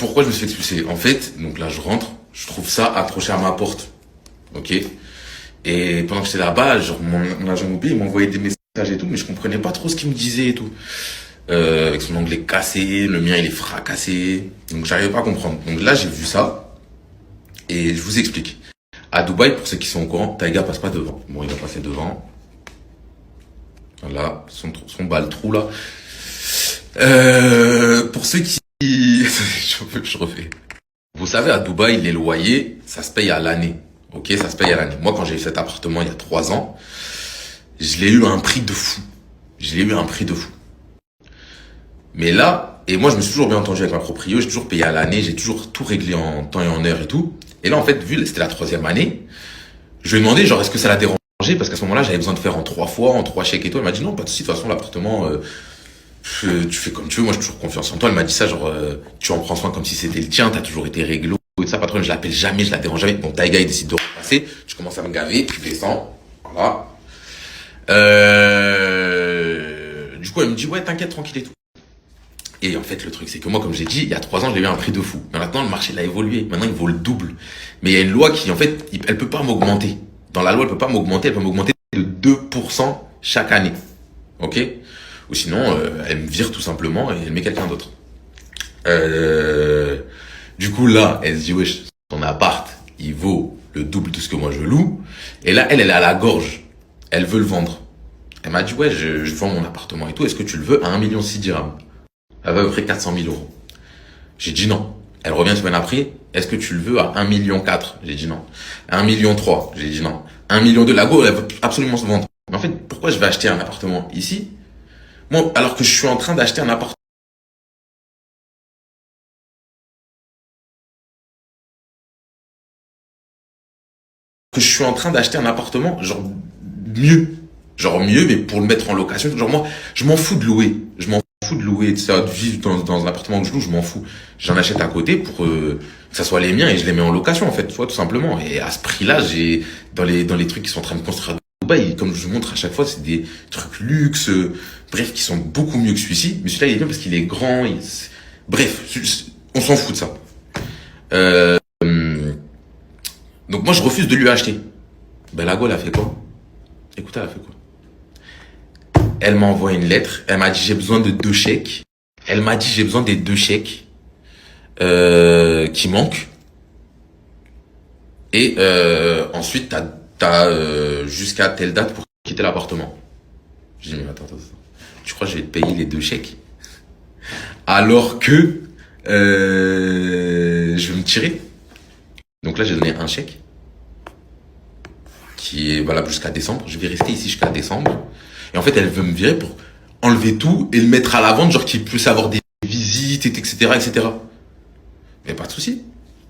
pourquoi je me suis fait expulser? En fait, donc là, je rentre, je trouve ça accroché à ma porte. Ok? Et pendant que j'étais là-bas, genre, mon agent mobile, il m'envoyait des messages et tout, mais je comprenais pas trop ce qu'il me disait et tout. Avec son anglais cassé, le mien, il est fracassé. Donc, j'arrivais pas à comprendre. Donc là, j'ai vu ça. Et je vous explique. À Dubaï, pour ceux qui sont au courant, Taïga passe pas devant. Bon, il va passer devant. Voilà, son bas le trou là. Pour ceux qui... je refais. Vous savez, à Dubaï, les loyers, ça se paye à l'année. Ok, ça se paye à l'année. Moi, quand j'ai eu cet appartement il y a 3 ans, je l'ai eu à un prix de fou. Je l'ai eu à un prix de fou. Mais là, et moi, je me suis toujours bien entendu avec ma proprio, j'ai toujours payé à l'année, j'ai toujours tout réglé en temps et en heure et tout. Et là, en fait, vu que c'était la 3e année, je lui ai demandé, genre, est-ce que ça l'a dérangé? Parce qu'à ce moment-là, j'avais besoin de faire en 3 fois, en 3 chèques et tout. Elle m'a dit, non, pas de souci, de toute façon, l'appartement, tu fais comme tu veux, moi, j'ai toujours confiance en toi. Elle m'a dit ça, genre, tu en prends soin comme si c'était le tien, t'as toujours été réglo. Et ça, patron, je l'appelle jamais, je la dérange jamais. Bon, Taïga, il décide de repasser, je commence à me gaver, tu descends, voilà. Du coup, elle me dit, ouais, t'inquiète, tranquille et tout. Et en fait, le truc, c'est que moi, comme j'ai dit, il y a 3 ans, je l'ai eu à un prix de fou. Mais maintenant, le marché, il a évolué. Maintenant, il vaut le double. Mais il y a une loi qui, en fait, elle peut pas m'augmenter. Dans la loi, elle peut pas m'augmenter. Elle peut m'augmenter de 2% chaque année. Ok? Ou sinon, elle me vire tout simplement et elle met quelqu'un d'autre. Du coup, là, elle se dit, wesh, ton appart, il vaut le double de ce que moi je loue. Et là, elle est à la gorge. Elle veut le vendre. Elle m'a dit, ouais, je vends mon appartement et tout. Est-ce que tu le veux à 1,6 million de dirhams? Elle va à peu près 400 000 euros. J'ai dit non. Elle revient une semaine après. Est-ce que tu le veux à 1,4 million? J'ai dit non. 1,3 million? J'ai dit non. 1,2 million? La go, elle veut absolument se vendre. Mais en fait, pourquoi je vais acheter un appartement ici? Moi, alors que je suis en train d'acheter un appartement. Que je suis en train d'acheter un appartement, genre mieux. Genre mieux, mais pour le mettre en location. Genre moi, je m'en fous de louer. Je m'en fous de louer, de vivre dans un appartement que je loue, je m'en fous. J'en achète à côté pour que ça soit les miens et je les mets en location, en fait, tu vois, tout simplement. Et à ce prix-là, j'ai, dans les trucs qui sont en train de construire à Dubaï, comme je vous montre à chaque fois, c'est des trucs luxe, bref, qui sont beaucoup mieux que celui-ci. Mais celui-là, il est bien parce qu'il est grand, bref, on s'en fout de ça. Euh, donc moi, je refuse de lui acheter. Ben, la go, elle a fait quoi? Écoutez, elle a fait quoi? Elle m'a envoyé une lettre. Elle m'a dit j'ai besoin de 2 chèques. Elle m'a dit j'ai besoin des 2 chèques qui manquent. Et ensuite t'as jusqu'à telle date pour quitter l'appartement. J'ai dit mais attends. Tu crois que je vais te payer les 2 chèques alors que je vais me tirer? Donc là j'ai donné un chèque qui est valable jusqu'à décembre. Je vais rester ici jusqu'à décembre. Et en fait, elle veut me virer pour enlever tout et le mettre à la vente, genre qu'il puisse avoir des visites, etc., etc. Mais pas de souci.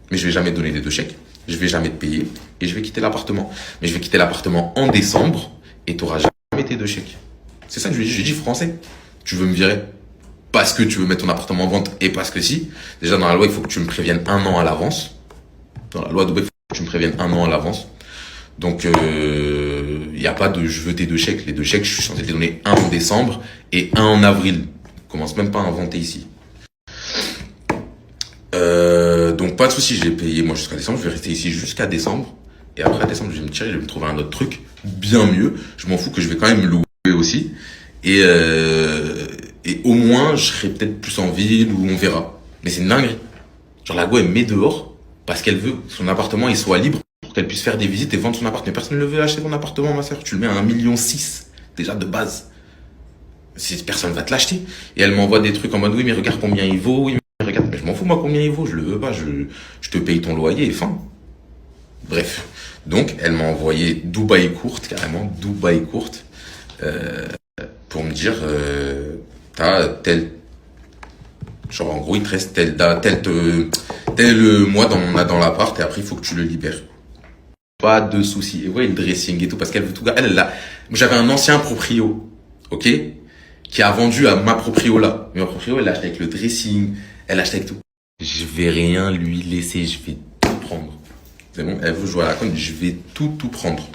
Mais je vais jamais te donner les 2 chèques. Je vais jamais te payer. Et je vais quitter l'appartement. Mais je vais quitter l'appartement en décembre et tu n'auras jamais tes 2 chèques. C'est ça que je lui ai dit. Je lui ai dit français. Tu veux me virer parce que tu veux mettre ton appartement en vente et parce que si. Déjà, dans la loi, il faut que tu me préviennes 1 an à l'avance. Dans la loi de Dubaï, il faut que tu me préviennes 1 an à l'avance. Donc, il n'y a pas de je veux tes 2 chèques. Les 2 chèques, je suis censé te les donner un en décembre et un en avril. Je commence même pas à inventer ici. Donc, pas de souci, je l'ai payé moi jusqu'à décembre. Je vais rester ici jusqu'à décembre. Et après décembre, je vais me tirer, je vais me trouver un autre truc bien mieux. Je m'en fous que je vais quand même louer aussi. Et au moins, je serai peut-être plus en ville ou on verra. Mais c'est une dinguerie. Genre, la go, elle me met dehors parce qu'elle veut que son appartement il soit libre pour qu'elle puisse faire des visites et vendre son appartement. Mais personne ne veut acheter ton appartement, ma sœur. Tu le mets à 1,6 million, déjà de base. Personne va te l'acheter. Et elle m'envoie des trucs en mode, oui, mais regarde combien il vaut. Oui, mais regarde, mais je m'en fous, moi, combien il vaut. Je le veux pas. Je te paye ton loyer et fin. Bref. Donc, elle m'a envoyé Dubaï courte, carrément, Dubaï courte, pour me dire, t'as tel, genre, en gros, il te reste tel mois dans l'appart et après, il faut que tu le libères. Pas de souci. Et ouais, le dressing et tout, parce qu'elle veut tout. J'avais un ancien proprio, ok, qui a vendu à ma proprio là. Mais ma proprio, elle l'a acheté avec le dressing, elle l'a acheté avec tout. Je vais rien lui laisser, je vais tout prendre. C'est bon, elle veut jouer à la conne, je vais tout prendre.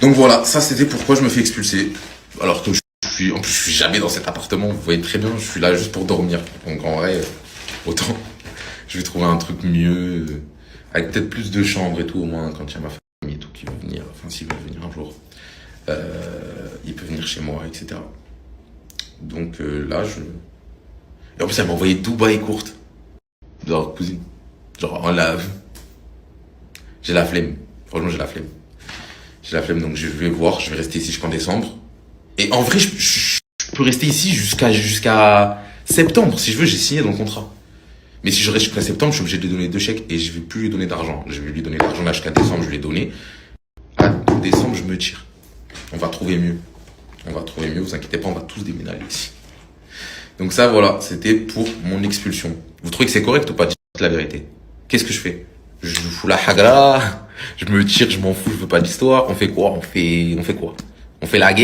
Donc voilà, ça c'était pourquoi je me fais expulser. Alors que en plus je suis jamais dans cet appartement, vous voyez très bien, je suis là juste pour dormir. Donc en vrai, autant. Je vais trouver un truc mieux, avec peut-être plus de chambres et tout, au moins quand il y a ma famille et tout qui veut venir. Enfin, s'il veut venir un jour, il peut venir chez moi, etc. Donc là, je... Et en plus, elle m'a envoyé Dubaï courte. Genre, cousine. Genre, j'ai la flemme. Franchement, j'ai la flemme. J'ai la flemme, donc je vais voir. Je vais rester ici jusqu'en décembre. Et en vrai, je peux rester ici jusqu'à septembre. Si je veux, j'ai signé dans le contrat. Mais si je reste jusqu'à septembre, je suis obligé de lui donner 2 chèques et je vais plus lui donner d'argent. Je vais lui donner l'argent là jusqu'à décembre, je lui ai donné. À décembre, je me tire. On va trouver mieux. On va trouver mieux, vous inquiétez pas, on va tous déménager ici. Donc ça, voilà, c'était pour mon expulsion. Vous trouvez que c'est correct ou pas? Dites la vérité. Qu'est-ce que je fais? Je fous la hagra, je me tire, je m'en fous, je veux pas d'histoire. On fait quoi? On fait quoi? On fait la guerre?